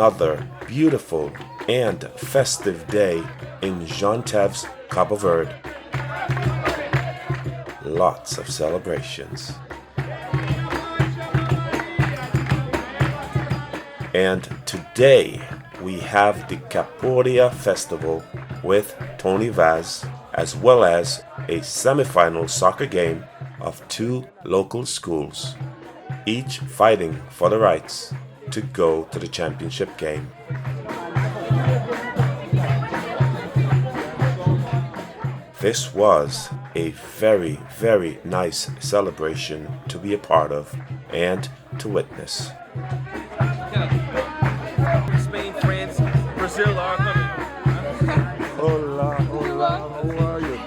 another beautiful and festive day in João Teves, Cabo Verde. Lots of celebrations. And today we have the Capoeira Festival with Tony Vaz, as well as a semi-final soccer game of two local schools, each fighting for the rights to go to the championship game. This was a very, very nice celebration to be a part of and to witness. Spain, France, Brazil are coming. Hola, hola, how are you?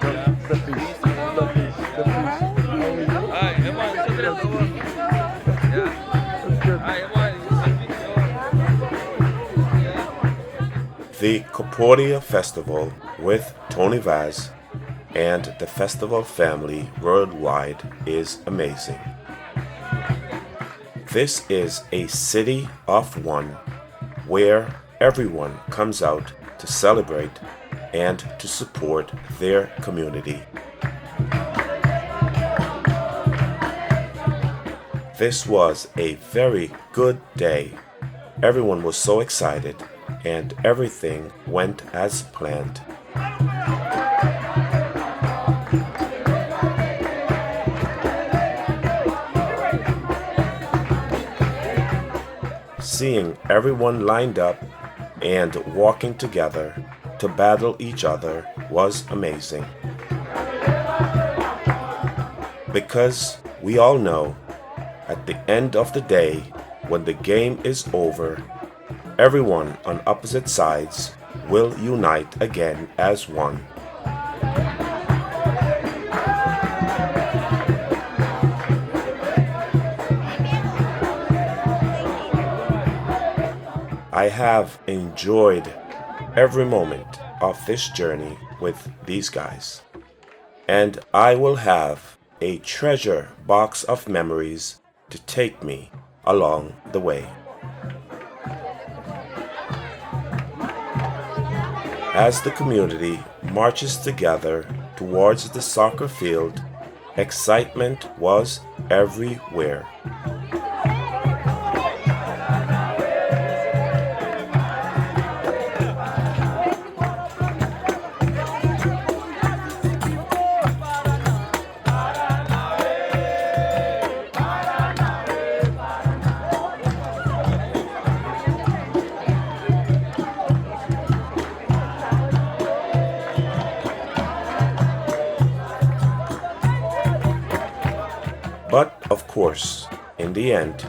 The Capoeira Festival with Tony Vaz and the festival family worldwide is amazing. This is a city of one where everyone comes out to celebrate and to support their community. This was a very good day. Everyone was so excited and everything went as planned. Seeing everyone lined up and walking together to battle each other was amazing. Because we all know, at the end of the day, when the game is over, everyone on opposite sides will unite again as one. I have enjoyed every moment of this journey with these guys, and I will have a treasure box of memories to take me along the way. As the community marches together towards the soccer field, excitement was everywhere. But of course, in the end,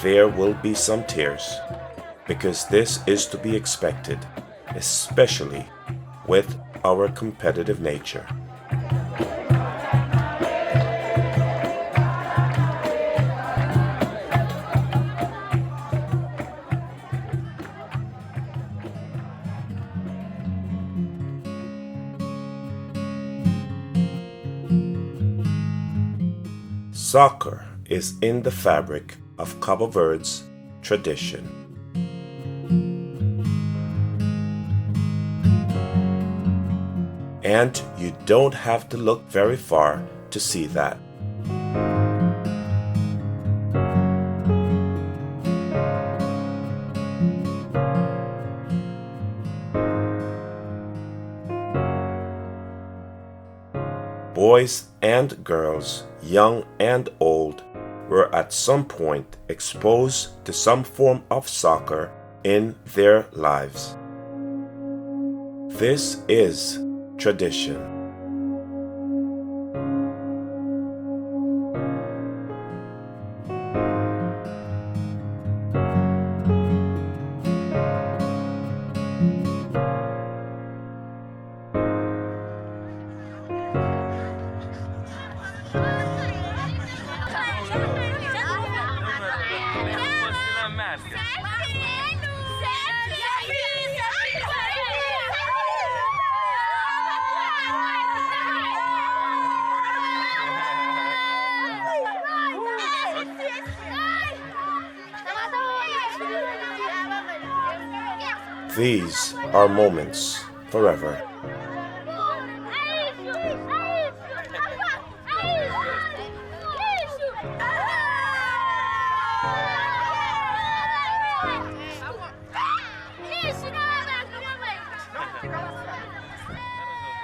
there will be some tears, because this is to be expected, especially with our competitive nature. Soccer is in the fabric of Cabo Verde's tradition. And you don't have to look very far to see that. Boys and girls, young and old, were at some point exposed to some form of soccer in their lives. This is tradition. These are moments forever.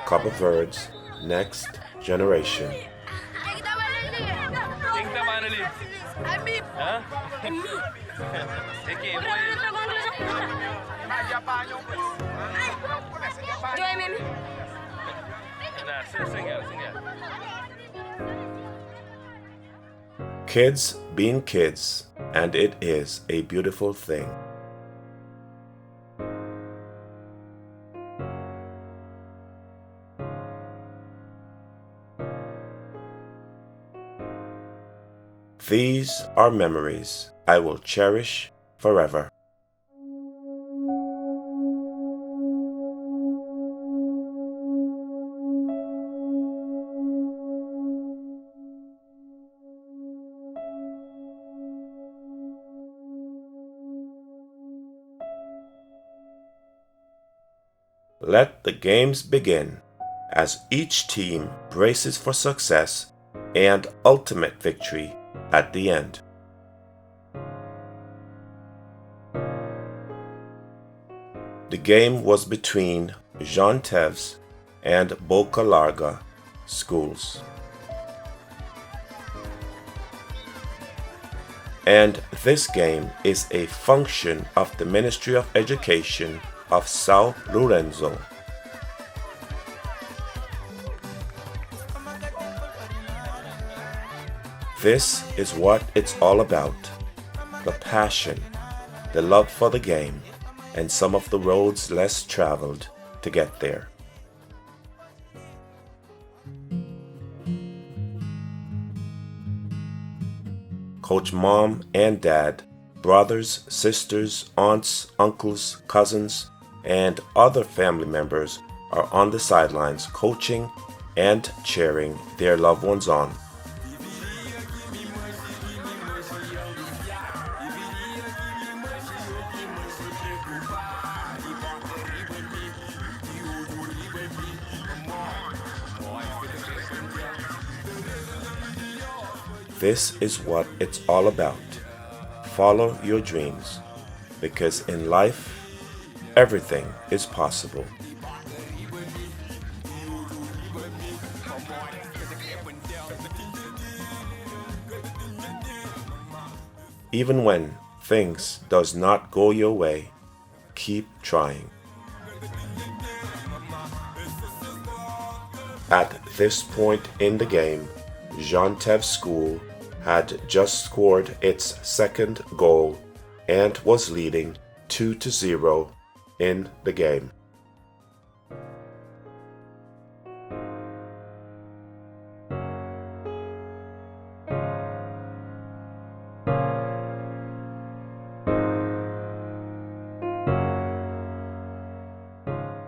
Cabo Verde's next generation. Kids being kids, and it is a beautiful thing. These are memories I will cherish forever. Let the games begin as each team braces for success and ultimate victory at the end. The game was between João Teves and Boca Larga schools. And this game is a function of the Ministry of Education of São Lourenço. This is what it's all about: the passion, the love for the game, and some of the roads less traveled to get there. Coach Mom and Dad, brothers, sisters, aunts, uncles, cousins, and other family members are on the sidelines coaching and cheering their loved ones on. This is what it's all about. Follow your dreams, because in life, everything is possible. Even when things does not go your way, keep trying. At this point in the game, João Teves School had just scored its second goal and was leading 2-0 in the game.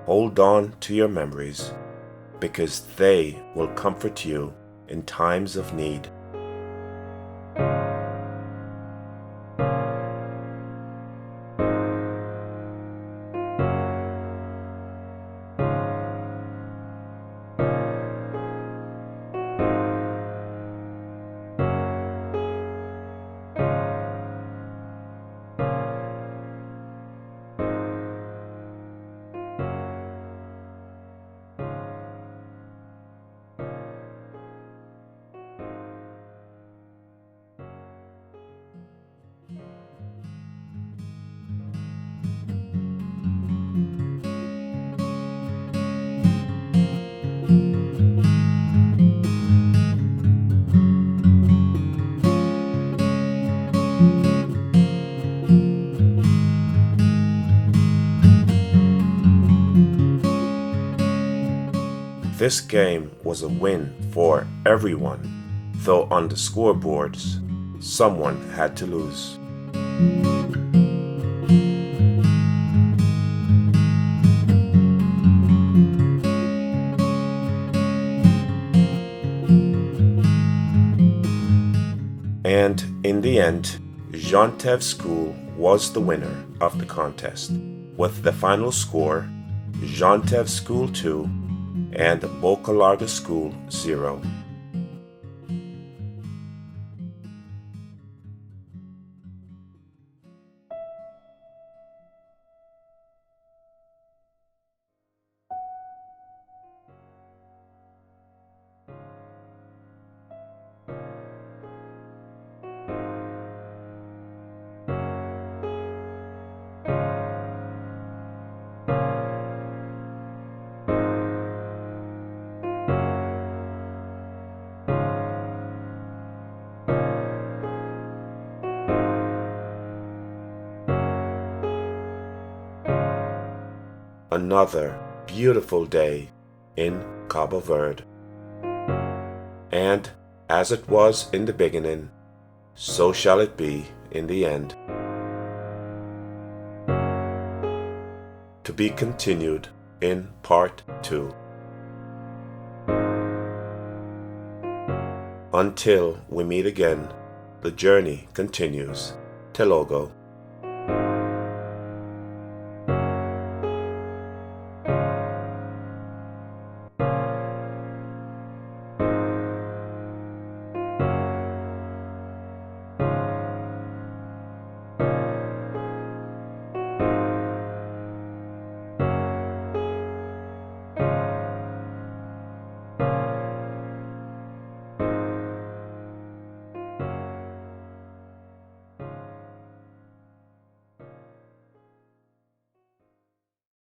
Hold on to your memories, because they will comfort you in times of need. This game was a win for everyone, though on the scoreboards, someone had to lose. And in the end, João Teves School was the winner of the contest, with the final score João Teves School 2 and Boca Larga School 0. Another beautiful day in Cabo Verde. And as it was in the beginning, so shall it be in the end. To be continued in part 2. Until we meet again, the journey continues. Te logo.